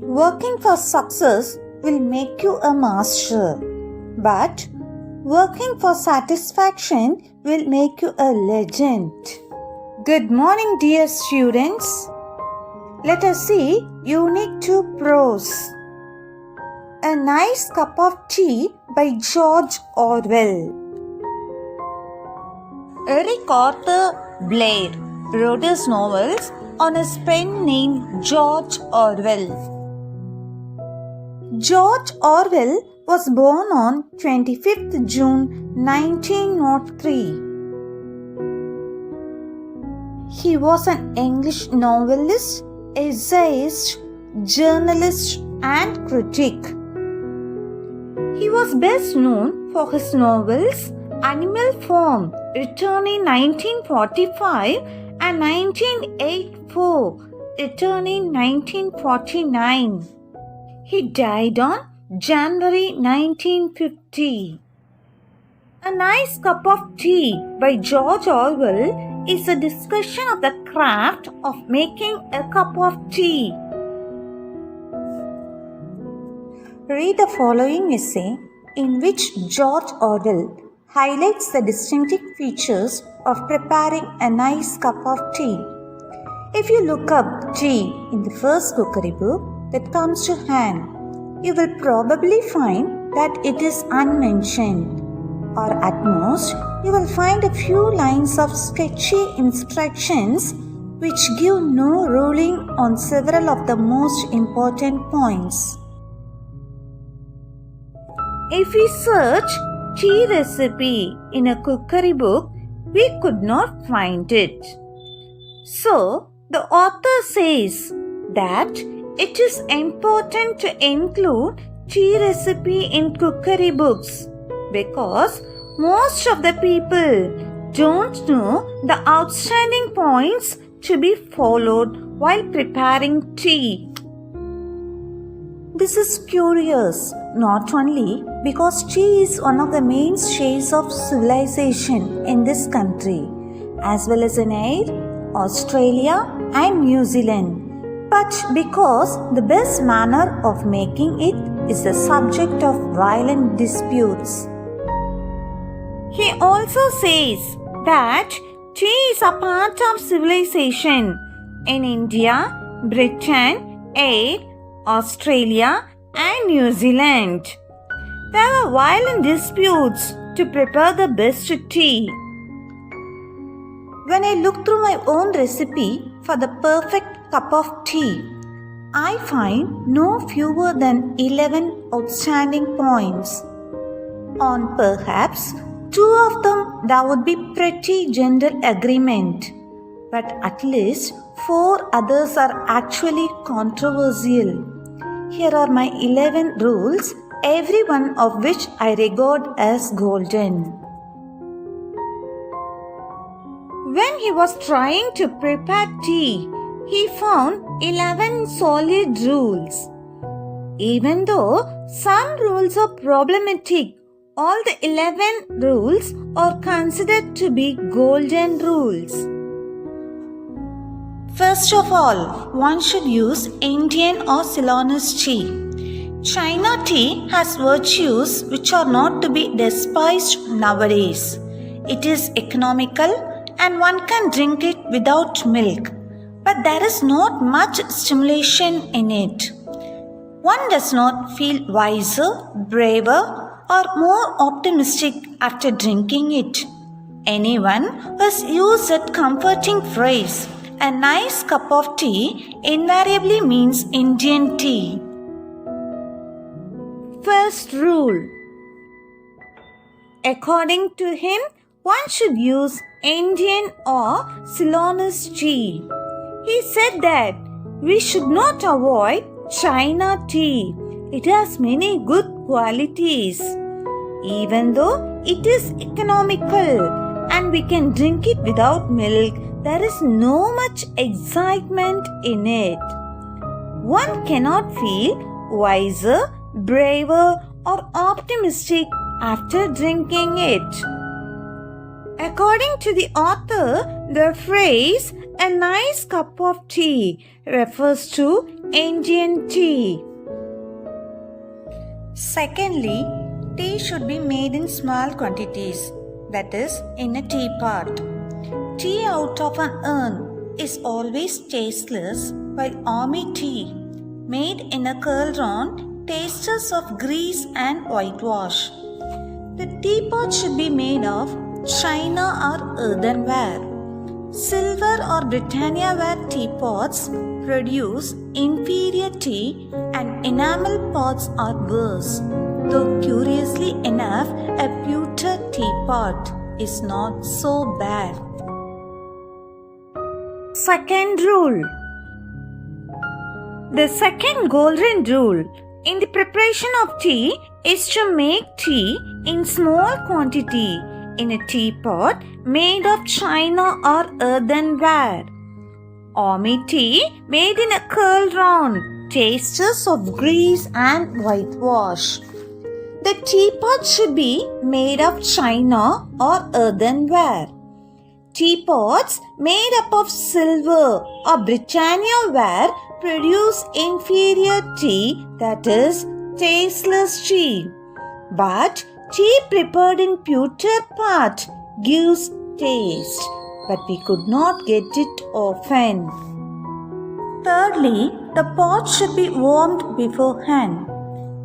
Working for success will make you a master, but working for satisfaction will make you a legend. Good morning, dear students. Let us see Unit 2 Prose. A Nice Cup of Tea by George Orwell. Eric Arthur Blair wrote his novels on his pen named George Orwell. George Orwell was born on 25th June 1903. He was an English novelist, essayist, journalist, and critic. He was best known for his novels Animal Farm, written in 1945, and 1984, written in 1949. He died on January 1950. A Nice Cup of Tea by George Orwell is a discussion of the craft of making a cup of tea. Read the following essay in which George Orwell highlights the distinctive features of preparing a nice cup of tea. If you look up tea in the first cookery book that comes to hand, you will probably find that it is unmentioned, or at most you will find a few lines of sketchy instructions which give no ruling on several of the most important points. If we search tea recipe in a cookery book, we could not find it. So, the author says that it is important to include tea recipe in cookery books because most of the people don't know the outstanding points to be followed while preparing tea. This is curious, not only because tea is one of the mainstays of civilization in this country, as well as in Australia and New Zealand, but because the best manner of making it is the subject of violent disputes. He also says that tea is a part of civilization in India, Britain, Australia and New Zealand. There are violent disputes to prepare the best tea. When I look through my own recipe for the perfect cup of tea, I find no fewer than 11 outstanding points. On perhaps 2 of them there would be pretty general agreement, but at least 4 others are actually controversial. Here are my 11 rules, every one of which I regard as golden. When he was trying to prepare tea, he found 11 solid rules. Even though some rules are problematic, all the 11 rules are considered to be golden rules. First of all, one should use Indian or Ceylonese tea. China tea has virtues which are not to be despised nowadays. It is economical and one can drink it without milk, but there is not much stimulation in it. One does not feel wiser, braver, or more optimistic after drinking it. Anyone who has used that comforting phrase, a nice cup of tea, invariably means Indian tea. First rule. According to him, one should use Indian or Ceylonese tea. He said that we should not avoid China tea. It has many good qualities. Even though it is economical and we can drink it without milk, there is no much excitement in it. One cannot feel wiser, braver, or optimistic after drinking it. According to the author, the phrase A nice cup of tea refers to Indian tea. Secondly, tea should be made in small quantities, that is, in a teapot. Tea out of an urn is always tasteless, while army tea, made in a cauldron, tastes of grease and whitewash. The teapot should be made of china or earthenware. Silver or Britannia-ware teapots produce inferior tea and enamel pots are worse. Though curiously enough, a pewter teapot is not so bad. Second rule. The second golden rule in the preparation of tea is to make tea in small quantity in a teapot made of china or earthenware. Army tea made in a cauldron tastes of grease and whitewash. The teapot should be made of china or earthenware. Teapots made up of silver or Britannia ware produce inferior tea, that is, tasteless tea. But tea prepared in pewter pot gives taste, but we could not get it often. Thirdly, the pot should be warmed beforehand.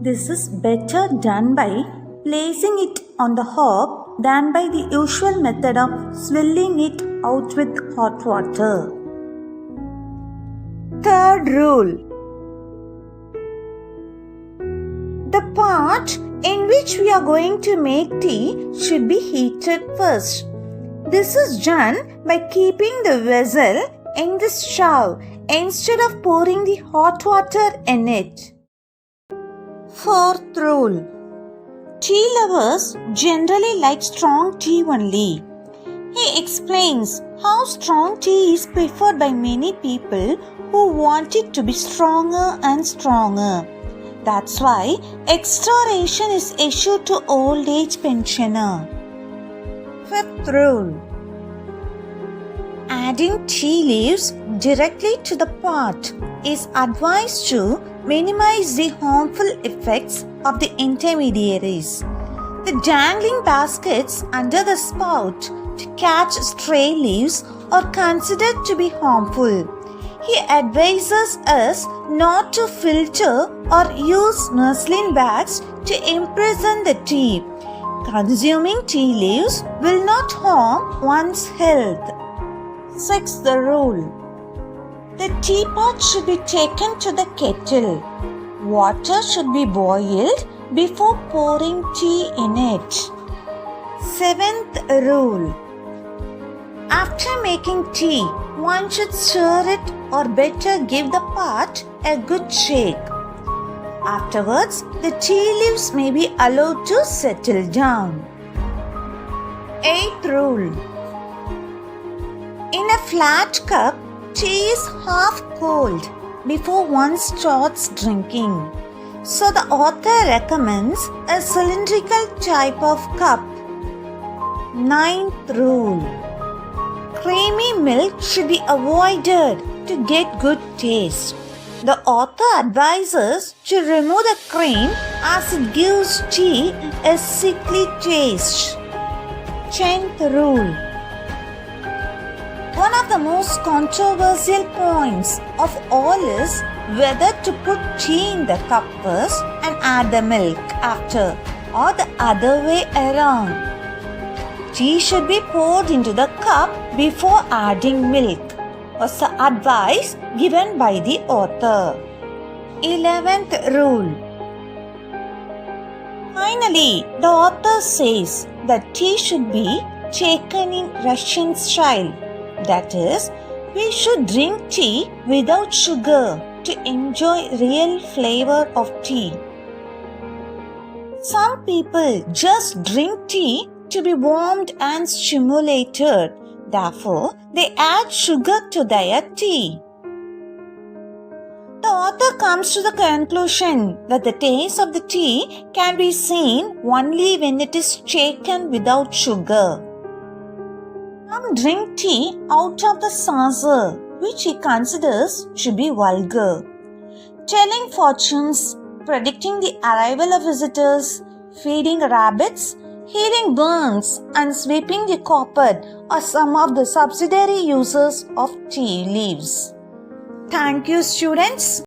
This is better done by placing it on the hob than by the usual method of swilling it out with hot water. Third rule. The pot in which we are going to make tea should be heated first. This is done by keeping the vessel in the stove instead of pouring the hot water in it. Fourth rule. Tea lovers generally like strong tea only. He explains how strong tea is preferred by many people who want it to be stronger and stronger. That's why extra ration is issued to old age pensioner. Fifth rule. Adding tea leaves directly to the pot is advised to minimize the harmful effects of the intermediaries. The dangling baskets under the spout to catch stray leaves are considered to be harmful. He advises us not to filter or use muslin bags to imprison the tea. Consuming tea leaves will not harm one's health. Sixth rule. The teapot should be taken to the kettle. Water should be boiled before pouring tea in it. Seventh rule. After making tea, one should stir it or better give the pot a good shake. Afterwards, the tea leaves may be allowed to settle down. Eighth rule. In a flat cup, tea is half cold before one starts drinking. So the author recommends a cylindrical type of cup. Ninth rule. Creamy milk should be avoided to get good taste. The author advises to remove the cream as it gives tea a sickly taste. 10th rule. One of the most controversial points of all is whether to put tea in the cup first and add the milk after, or the other way around. Tea should be poured into the cup before adding milk, was the advice given by the author. 11th rule. Finally, the author says that tea should be taken in Russian style. That is, we should drink tea without sugar to enjoy real flavor of tea. Some people just drink tea to be warmed and stimulated. Therefore, they add sugar to their tea. The author comes to the conclusion that the taste of the tea can be seen only when it is taken without sugar. Some drink tea out of the saucer, which he considers to be vulgar. Telling fortunes, predicting the arrival of visitors, feeding rabbits, healing burns, and sweeping the carpet are some of the subsidiary uses of tea leaves. Thank you, students.